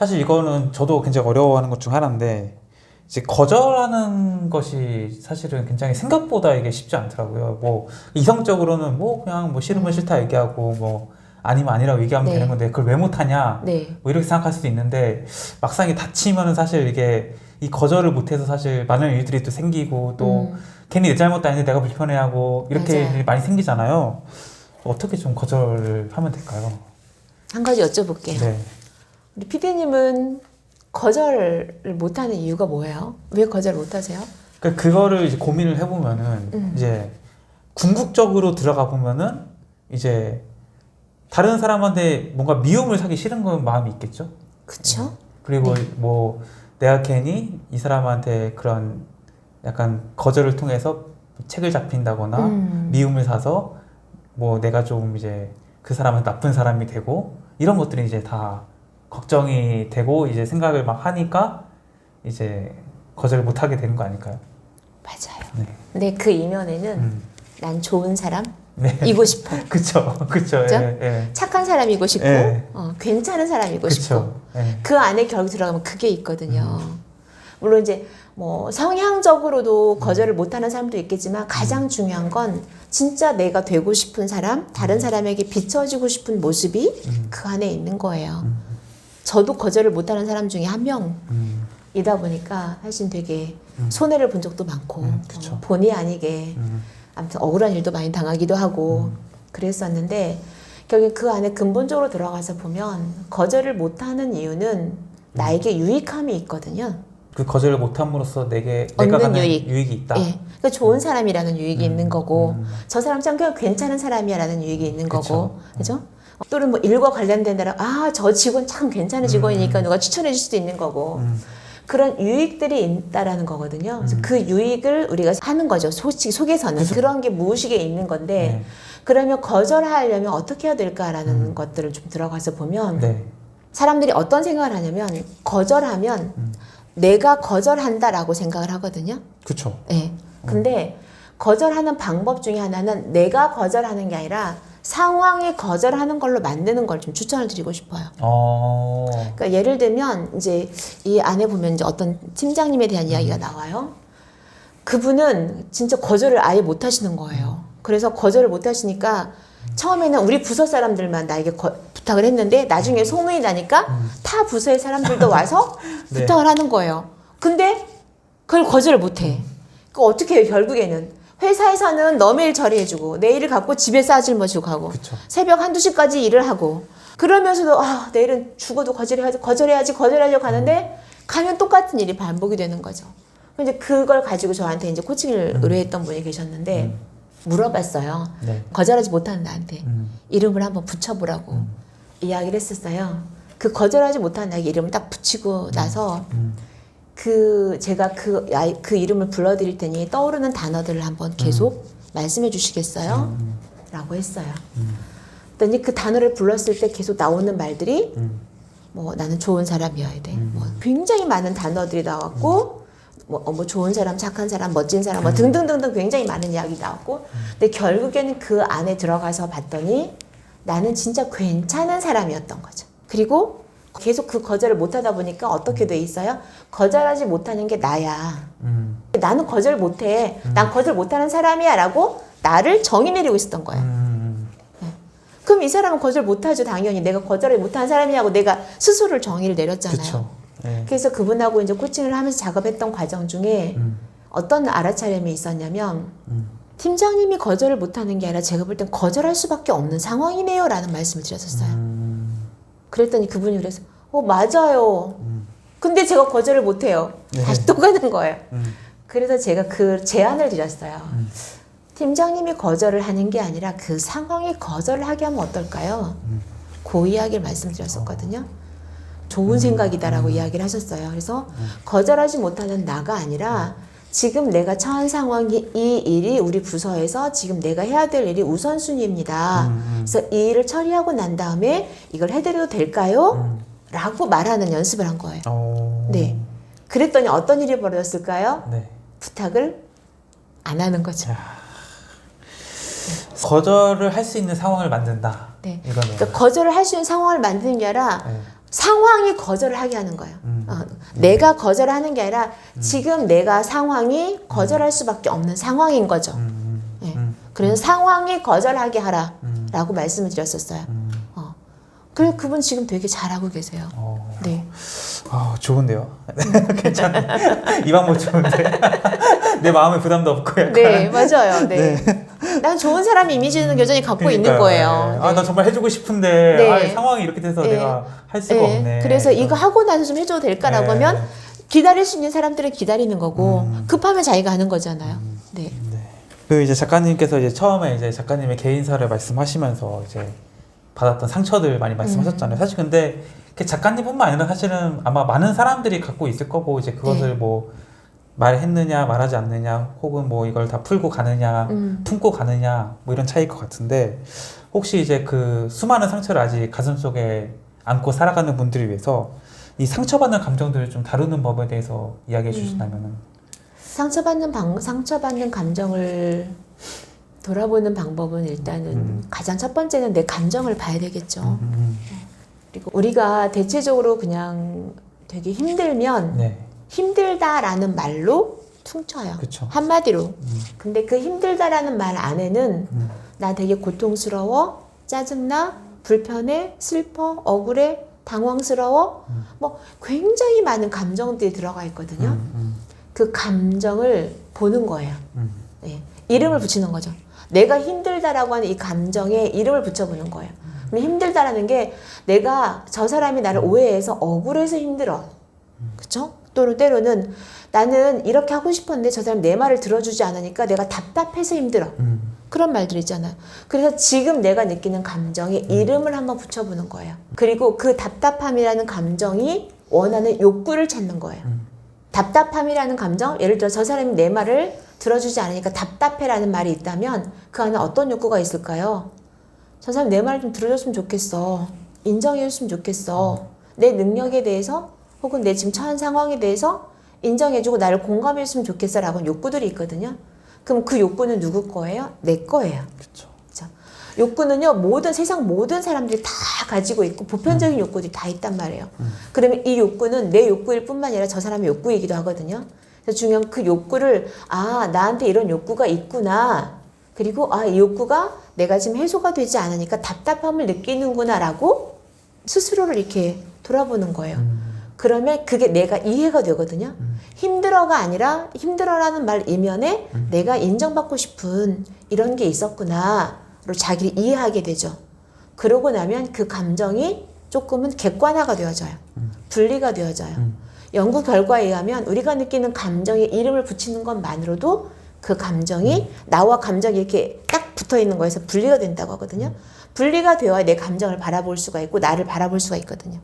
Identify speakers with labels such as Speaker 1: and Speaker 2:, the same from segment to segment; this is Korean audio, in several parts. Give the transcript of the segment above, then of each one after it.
Speaker 1: 사실 이거는 저도 굉장히 어려워하는 것 중 하나인데 이제 거절하는 것이 사실은 굉장히 생각보다 이게 쉽지 않더라고요. 뭐 이성적으로는 뭐 그냥 뭐 싫으면 싫다 얘기하고 뭐 아니면 아니라고 얘기하면
Speaker 2: 네.
Speaker 1: 되는 건데 그걸 왜 못하냐
Speaker 2: 네.
Speaker 1: 뭐 이렇게 생각할 수도 있는데 막상 이게 다치면은 사실 이게 이 거절을 못해서 사실 많은 일들이 또 생기고 또 괜히 내 잘못도 아닌데 내가 불편해하고 이렇게
Speaker 2: 맞아요.
Speaker 1: 일이 많이 생기잖아요. 어떻게 좀 거절을 하면 될까요?
Speaker 2: 한 가지 여쭤볼게요.
Speaker 1: 네.
Speaker 2: 우리 PD님은 거절을 못하는 이유가 뭐예요? 왜 거절 못하세요?
Speaker 1: 그러니까 그거를 이제 고민을 해보면은 이제 궁극적으로 들어가 보면은 이제 다른 사람한테 뭔가 미움을 사기 싫은 건 마음이 있겠죠.
Speaker 2: 그쵸?
Speaker 1: 그리고
Speaker 2: 네.
Speaker 1: 뭐 내가 괜히 이 사람한테 그런 약간 거절을 통해서 책을 잡힌다거나 미움을 사서 뭐 내가 좀 이제 그 사람한테 나쁜 사람이 되고 이런 것들이 이제 다 걱정이 되고 이제 생각을 막 하니까 이제 거절을 못 하게 되는 거 아닐까요?
Speaker 2: 맞아요.
Speaker 1: 네.
Speaker 2: 근데 그 이면에는 난 좋은 사람이고
Speaker 1: 네.
Speaker 2: 싶어.
Speaker 1: 그쵸, 그쵸.
Speaker 2: 그죠?
Speaker 1: 예, 예.
Speaker 2: 착한 사람이고 싶고
Speaker 1: 예.
Speaker 2: 괜찮은 사람이고 싶고
Speaker 1: 그쵸. 예.
Speaker 2: 그 안에 결국 들어가면 그게 있거든요. 물론 이제 뭐 성향적으로도 거절을 못하는 사람도 있겠지만 가장 중요한 건 진짜 내가 되고 싶은 사람, 다른 사람에게 비춰지고 싶은 모습이 그 안에 있는 거예요. 저도 거절을 못하는 사람 중에 한 명이다 보니까 사실 되게 손해를 본 적도 많고
Speaker 1: 그쵸.
Speaker 2: 본의 아니게 아무튼 억울한 일도 많이 당하기도 하고 그랬었는데 결국 그 안에 근본적으로 들어가서 보면 거절을 못하는 이유는 나에게 유익함이 있거든요.
Speaker 1: 그 거절을 못함으로써 내가
Speaker 2: 얻는
Speaker 1: 갖는
Speaker 2: 유익.
Speaker 1: 유익이 있다.
Speaker 2: 예. 그러니까 좋은 사람이라는 유익이 있는 거고 저 사람 참 그냥 괜찮은 사람이야라는 유익이 있는 거고 그죠? 또는 뭐 일과 관련된 데라 저 직원 참 괜찮은 직원이니까 누가 추천해 줄 수도 있는 거고 그런 유익들이 있다라는 거거든요. 그래서 그 유익을 우리가 하는 거죠. 솔직히 속에서는 그런 게 무의식에 있는 건데
Speaker 1: 네.
Speaker 2: 그러면 거절하려면 어떻게 해야 될까라는 것들을 좀 들어가서 보면
Speaker 1: 네.
Speaker 2: 사람들이 어떤 생각을 하냐면 거절하면 내가 거절한다라고 생각을 하거든요.
Speaker 1: 그쵸.
Speaker 2: 네. 근데 거절하는 방법 중에 하나는 내가 거절하는 게 아니라 상황이 거절하는 걸로 만드는 걸 좀 추천을 드리고 싶어요. 그러니까 예를 들면 이제 이 안에 보면 이제 어떤 팀장님에 대한 이야기가 나와요. 그분은 진짜 거절을 아예 못 하시는 거예요. 그래서 거절을 못 하시니까 처음에는 우리 부서 사람들만 나에게 부탁을 했는데 나중에 소문이 나니까 타 부서의 사람들도 와서
Speaker 1: 네.
Speaker 2: 부탁을 하는 거예요. 근데 그걸 거절을 못 해. 그 어떻게 해요, 결국에는? 회사에서는 너무 일 처리해주고 내 일을 갖고 집에서 아질머지고 가고
Speaker 1: 그쵸.
Speaker 2: 새벽 1-2시까지 일을 하고 그러면서도 내일은 죽어도 거절해야지 가는데 가면 똑같은 일이 반복이 되는 거죠. 이제 그걸 가지고 저한테 이제 코칭을 의뢰했던 분이 계셨는데 물어봤어요.
Speaker 1: 네.
Speaker 2: 거절하지 못하는 나한테 이름을 한번 붙여보라고 이야기를 했었어요. 그 거절하지 못하는 나에게 이름을 딱 붙이고 나서 제가 그 이름을 불러드릴 테니 떠오르는 단어들을 한번 계속 말씀해 주시겠어요? 라고 했어요. 그랬더니 그 단어를 불렀을 때 계속 나오는 말들이 뭐 나는 좋은 사람이어야 돼. 뭐 굉장히 많은 단어들이 나왔고 뭐 좋은 사람, 착한 사람, 멋진 사람 뭐 등등등등 굉장히 많은 이야기 나왔고 근데 결국에는 그 안에 들어가서 봤더니 나는 진짜 괜찮은 사람이었던 거죠. 그리고 계속 그 거절을 못하다 보니까 어떻게 돼 있어요? 거절하지 못하는 게 나야. 나는 거절 못해. 난 거절 못하는 사람이야 라고 나를 정의 내리고 있었던 거예요. 그럼 이 사람은 거절 못하죠. 당연히 내가 거절을 못하는 사람이라고 내가 스스로를 정의를 내렸잖아요.
Speaker 1: 그쵸. 네.
Speaker 2: 그래서 그분하고 이제 코칭을 하면서 작업했던 과정 중에 어떤 알아차림이 있었냐면 팀장님이 거절을 못하는 게 아니라 제가 볼 땐 거절할 수밖에 없는 상황이네요 라는 말씀을 드렸었어요. 그랬더니 그분이 그래서 맞아요. 근데 제가 거절을 못해요.
Speaker 1: 네.
Speaker 2: 다시 또 가는 거예요. 그래서 제가 그 제안을 드렸어요. 팀장님이 거절을 하는 게 아니라 그 상황이 거절을 하게 하면 어떨까요? 그 이야기를 말씀드렸었거든요. 좋은 생각이다라고 이야기를 하셨어요. 그래서 거절하지 못하는 나가 아니라 지금 내가 처한 상황이 이 일이 우리 부서에서 지금 내가 해야 될 일이 우선순위입니다. 그래서 이 일을 처리하고 난 다음에 이걸 해드려도 될까요? 라고 말하는 연습을 한 거예요. 네. 그랬더니 어떤 일이 벌어졌을까요?
Speaker 1: 네.
Speaker 2: 부탁을 안 하는 거죠.
Speaker 1: 거절을 할 수 있는 상황을 만든다.
Speaker 2: 네.
Speaker 1: 이거네요.
Speaker 2: 그러니까 거절을 할 수 있는 상황을 만드는 게 아니라
Speaker 1: 네.
Speaker 2: 상황이 거절을 하게 하는 거예요. 내가 거절하는 게 아니라 지금 내가 상황이 거절할 수밖에 없는 상황인 거죠. 예. 그래서 상황이 거절하게 하라라고 말씀을 드렸었어요. 그래서 그분 지금 되게 잘하고 계세요. 네.
Speaker 1: 좋은데요. 괜찮네. 이 방법 좋은데. 내 마음에 부담도 없고 약간.
Speaker 2: 네, 맞아요. 네. 난 좋은 사람 이미지는 여전히 갖고 있는 거예요.
Speaker 1: 네. 나 정말 해주고 싶은데
Speaker 2: 네.
Speaker 1: 상황이 이렇게 돼서
Speaker 2: 네.
Speaker 1: 내가 할 수가
Speaker 2: 네.
Speaker 1: 없네.
Speaker 2: 그래서 이거 하고 나서 좀 해줘도 될까라고
Speaker 1: 네.
Speaker 2: 하면 기다릴 수 있는 사람들은 기다리는 거고 급하면 자기가 하는 거잖아요. 네.
Speaker 1: 그 이제 작가님께서 이제 처음에 이제 작가님의 개인사를 말씀하시면서 이제 받았던 상처들 많이 말씀하셨잖아요. 사실 근데 작가님뿐만 아니라 사실은 아마 많은 사람들이 갖고 있을 거고 이제 그것을
Speaker 2: 네.
Speaker 1: 뭐 말했느냐 말하지 않느냐 혹은 뭐 이걸 다 풀고 가느냐 품고 가느냐 뭐 이런 차이일 것 같은데 혹시 이제 그 수많은 상처를 아직 가슴속에 안고 살아가는 분들을 위해서 이 상처받는 감정들을 좀 다루는 법에 대해서 이야기해 주신다면은
Speaker 2: 상처받는 감정을 돌아보는 방법은 일단은 가장 첫 번째는 내 감정을 봐야 되겠죠. 그리고 우리가 대체적으로 그냥 되게 힘들면
Speaker 1: 네.
Speaker 2: 힘들다라는 말로 퉁쳐요.
Speaker 1: 그쵸.
Speaker 2: 한마디로. 근데 그 힘들다라는 말 안에는 나 되게 고통스러워, 짜증나, 불편해, 슬퍼, 억울해, 당황스러워 뭐 굉장히 많은 감정들이 들어가 있거든요. 그 감정을 보는 거예요. 네. 이름을 붙이는 거죠. 내가 힘들다라고 하는 이 감정에 이름을 붙여보는 거예요. 그럼 힘들다라는 게 내가 저 사람이 나를 오해해서 억울해서 힘들어. 그쵸? 또는 때로는 나는 이렇게 하고 싶었는데 저 사람이 내 말을 들어주지 않으니까 내가 답답해서 힘들어. 그런 말들 있잖아요. 그래서 지금 내가 느끼는 감정에 이름을 한번 붙여보는 거예요. 그리고 그 답답함이라는 감정이 원하는 욕구를 찾는 거예요. 답답함이라는 감정, 예를 들어 저 사람이 내 말을 들어주지 않으니까 답답해라는 말이 있다면 그 안에 어떤 욕구가 있을까요? 저 사람 내 말 좀 들어줬으면 좋겠어. 인정해줬으면 좋겠어. 내 능력에 대해서 혹은 내 지금 처한 상황에 대해서 인정해주고 나를 공감해줬으면 좋겠어 라고 하는 욕구들이 있거든요. 그럼 그 욕구는 누구 거예요? 내 거예요.
Speaker 1: 그쵸.
Speaker 2: 욕구는요, 세상 모든 사람들이 다 가지고 있고 보편적인 욕구들이 다 있단 말이에요. 그러면 이 욕구는 내 욕구일 뿐만 아니라 저 사람의 욕구이기도 하거든요. 그래서 중요한 그 욕구를 나한테 이런 욕구가 있구나. 그리고 이 욕구가 내가 지금 해소가 되지 않으니까 답답함을 느끼는구나 라고 스스로를 이렇게 돌아보는 거예요. 그러면 그게 내가 이해가 되거든요. 힘들어가 아니라 힘들어라는 말 이면에 내가 인정받고 싶은 이런 게 있었구나. 로 자기를 이해하게 되죠. 그러고 나면 그 감정이 조금은 객관화가 되어져요. 분리가 되어져요. 연구 결과에 의하면 우리가 느끼는 감정에 이름을 붙이는 것만으로도 그 감정이 나와 감정이 이렇게 딱 붙어 있는 거에서 분리가 된다고 하거든요. 분리가 되어야 내 감정을 바라볼 수가 있고 나를 바라볼 수가 있거든요.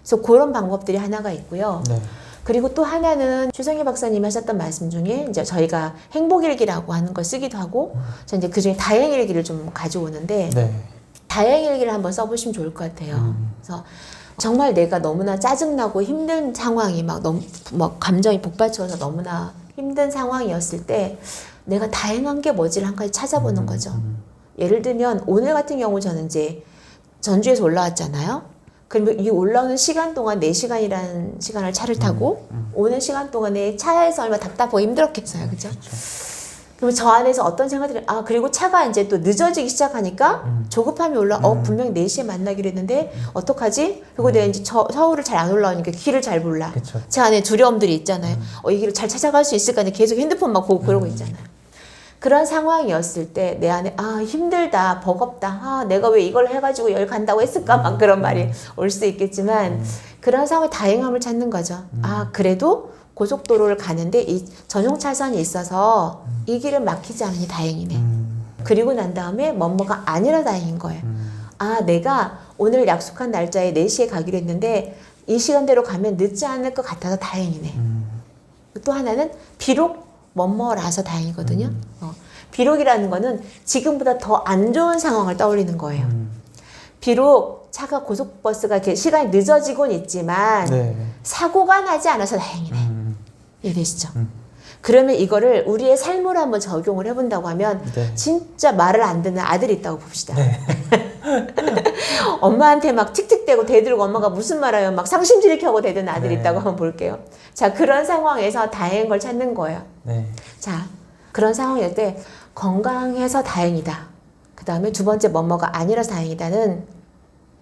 Speaker 2: 그래서 그런 방법들이 하나가 있고요.
Speaker 1: 네.
Speaker 2: 그리고 또 하나는 최성희 박사님이 하셨던 말씀 중에 이제 저희가 행복일기라고 하는 걸 쓰기도 하고, 저 이제 그 중에 다행일기를 좀 가져오는데,
Speaker 1: 네.
Speaker 2: 다행일기를 한번 써보시면 좋을 것 같아요. 그래서 정말 내가 너무나 짜증나고 힘든 상황이 너무 감정이 복받쳐서 너무나 힘든 상황이었을 때 내가 다행한 게 뭐지를 한 가지 찾아보는 거죠. 예를 들면 오늘 같은 경우 저는 이제 전주에서 올라왔잖아요. 그러면 이 올라오는 시간 동안 4시간이라는 시간을 차를 타고 오는 시간 동안에 차에서 얼마나 답답하고 힘들었겠어요. 그죠? 그러면 저 안에서 어떤 생각들이, 그리고 차가 이제 또 늦어지기 시작하니까 조급함이 분명히 4시에 만나기로 했는데, 어떡하지? 그리고 내가 이제 서울을 잘 안 올라오니까 길을 잘 몰라.
Speaker 1: 그쵸.
Speaker 2: 제 안에 두려움들이 있잖아요. 이 길을 잘 찾아갈 수 있을까? 계속 핸드폰 막 보고 그러고 있잖아요. 그런 상황이었을 때 내 안에 힘들다, 버겁다, 내가 왜 이걸 해가지고 여기 간다고 했을까? 막 그런 말이 올 수 있겠지만 그런 상황에 다행함을 찾는 거죠. 그래도 고속도로를 가는데 이 전용 차선이 있어서 이 길은 막히지 않으니 다행이네. 그리고 난 다음에 뭐뭐가 아니라 다행인 거예요. 내가 오늘 약속한 날짜에 4시에 가기로 했는데 이 시간대로 가면 늦지 않을 것 같아서 다행이네. 또 하나는 비록 뭐뭐라서 다행이거든요. 비록이라는 거는 지금보다 더 안 좋은 상황을 떠올리는 거예요. 비록 차가 고속버스가 이렇게 시간이 늦어지곤 있지만
Speaker 1: 네.
Speaker 2: 사고가 나지 않아서 다행이네. 이해되시죠? 그러면 이거를 우리의 삶으로 한번 적용을 해본다고 하면
Speaker 1: 네.
Speaker 2: 진짜 말을 안 듣는 아들이 있다고 봅시다.
Speaker 1: 네.
Speaker 2: 엄마한테 막 틱틱대고 대들고 엄마가 무슨 말해요? 막 상심지를 켜고 대든 아들이
Speaker 1: 네.
Speaker 2: 있다고 한번 볼게요. 자, 그런 상황에서 다행인 걸 찾는 거예요.
Speaker 1: 네.
Speaker 2: 자, 그런 상황일 때 건강해서 다행이다. 그 다음에 두 번째 뭐뭐가 아니라서 다행이다는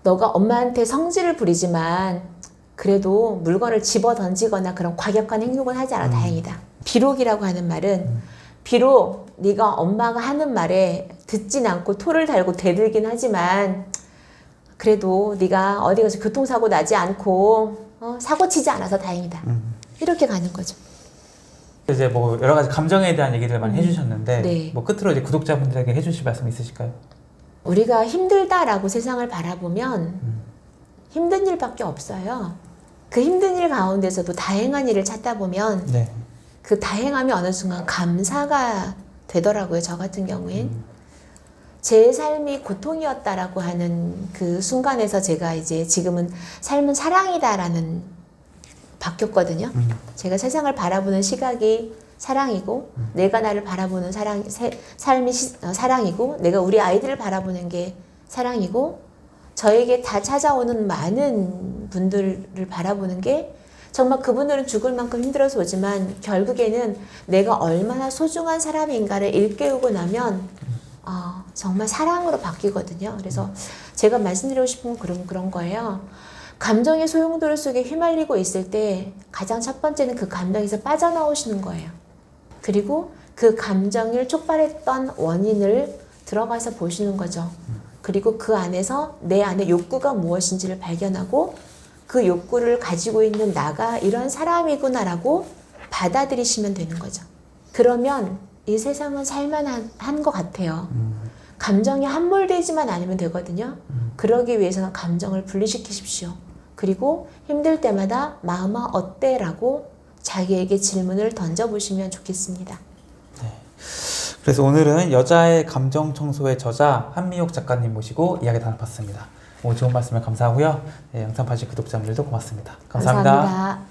Speaker 2: 너가 엄마한테 성질을 부리지만 그래도 물건을 집어 던지거나 그런 과격한 행동을 하지 않아 다행이다. 비록이라고 하는 말은 비록 네가 엄마가 하는 말에 듣진 않고 토를 달고 대들긴 하지만 그래도 네가 어디 가서 교통사고 나지 않고 사고 치지 않아서 다행이다. 이렇게 가는 거죠.
Speaker 1: 이제 뭐 여러 가지 감정에 대한 얘기를 많이 해주셨는데
Speaker 2: 네.
Speaker 1: 뭐 끝으로 이제 구독자분들에게 해주실 말씀 있으실까요?
Speaker 2: 우리가 힘들다라고 세상을 바라보면 힘든 일밖에 없어요. 그 힘든 일 가운데서도 다행한 일을 찾다 보면
Speaker 1: 네.
Speaker 2: 그 다행함이 어느 순간 감사가 되더라고요. 저 같은 경우엔. 제 삶이 고통이었다라고 하는 그 순간에서 제가 이제 지금은 삶은 사랑이다라는 바뀌었거든요. 제가 세상을 바라보는 시각이 사랑이고 내가 나를 바라보는 삶이 사랑이고 내가 우리 아이들을 바라보는 게 사랑이고 저에게 다 찾아오는 많은 분들을 바라보는 게 정말 그분들은 죽을 만큼 힘들어서 오지만 결국에는 내가 얼마나 소중한 사람인가를 일깨우고 나면 정말 사랑으로 바뀌거든요. 그래서 제가 말씀드리고 싶은 건 그런 거예요. 감정의 소용돌이 속에 휘말리고 있을 때 가장 첫 번째는 그 감정에서 빠져나오시는 거예요. 그리고 그 감정을 촉발했던 원인을 들어가서 보시는 거죠. 그리고 그 안에서 내 안에 욕구가 무엇인지를 발견하고 그 욕구를 가지고 있는 나가 이런 사람이구나라고 받아들이시면 되는 거죠. 그러면 이 세상은 살만한 것 같아요. 감정이 함몰되지만 않으면 되거든요. 그러기 위해서는 감정을 분리시키십시오. 그리고 힘들 때마다 마음아 어때? 라고 자기에게 질문을 던져보시면 좋겠습니다.
Speaker 1: 네. 그래서 오늘은 여자의 감정 청소의 저자 한미옥 작가님 모시고 이야기 나눠봤습니다. 오늘 좋은 말씀을 감사하고요. 네, 영상 봐주신 구독자분들도 고맙습니다. 감사합니다.
Speaker 2: 감사합니다.